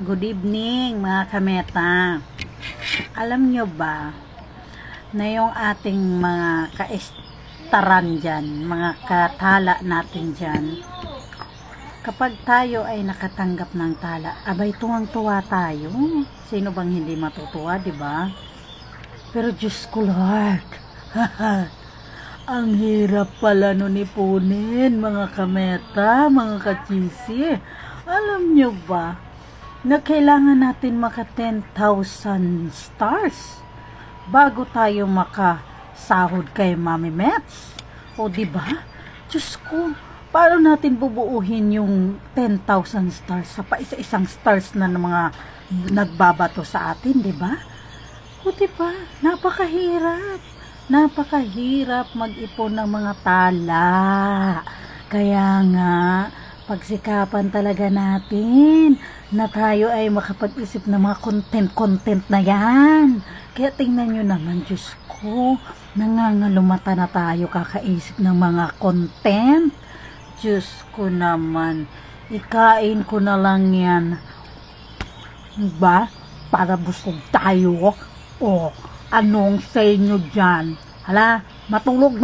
Good evening mga kameta. Alam nyo ba na yung ating mga kaistaran dyan, mga katala natin dyan, kapag tayo ay nakatanggap ng tala, abay tuwang-tuwa tayo. Sino bang hindi matutuwa, di ba? Pero Diyos ko Lord, ang hirap pala nun ipunin mga kameta, mga kachisi. Alam nyo ba na kailangan natin maka 10,000 stars bago tayo makasahod kay Mami Mets? O diba? Diyos ko, paano natin bubuuhin yung 10,000 stars sa paisa-isang stars na ng mga nagbabato sa atin, diba? O diba? Napakahirap mag-ipon ng mga tala. Kaya nga, pagsikapan talaga natin na tayo ay makapag-isip ng mga content na yan. Kaya tingnan nyo naman, Diyos ko, nangangalumata na tayo kakaisip ng mga content. Diyos ko naman, ikain ko na lang yan. Ba? Para busog tayo. O, anong sa inyo dyan? Hala, matulog.